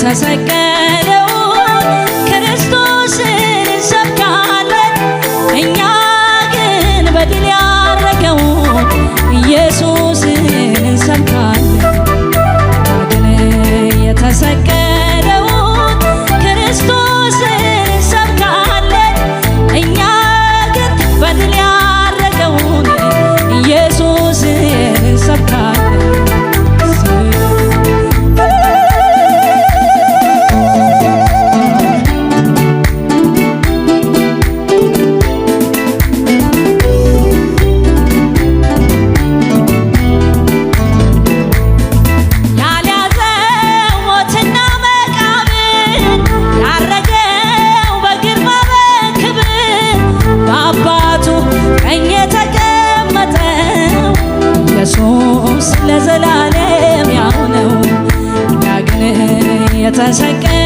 የተሰቀለውን ክርስቶስን እንሰብካለን። እኛ ግን በድል ያረገውን ኢየሱስን እንሰብካለን። ግን የተሰቀለውን ክርስቶስን እንሰብካለን። እኛ ግን በድል ያረገውን ኢየሱስን እንሰብካለን። ለዘላለም ያው ነው። ያ ግን የተሰቀለ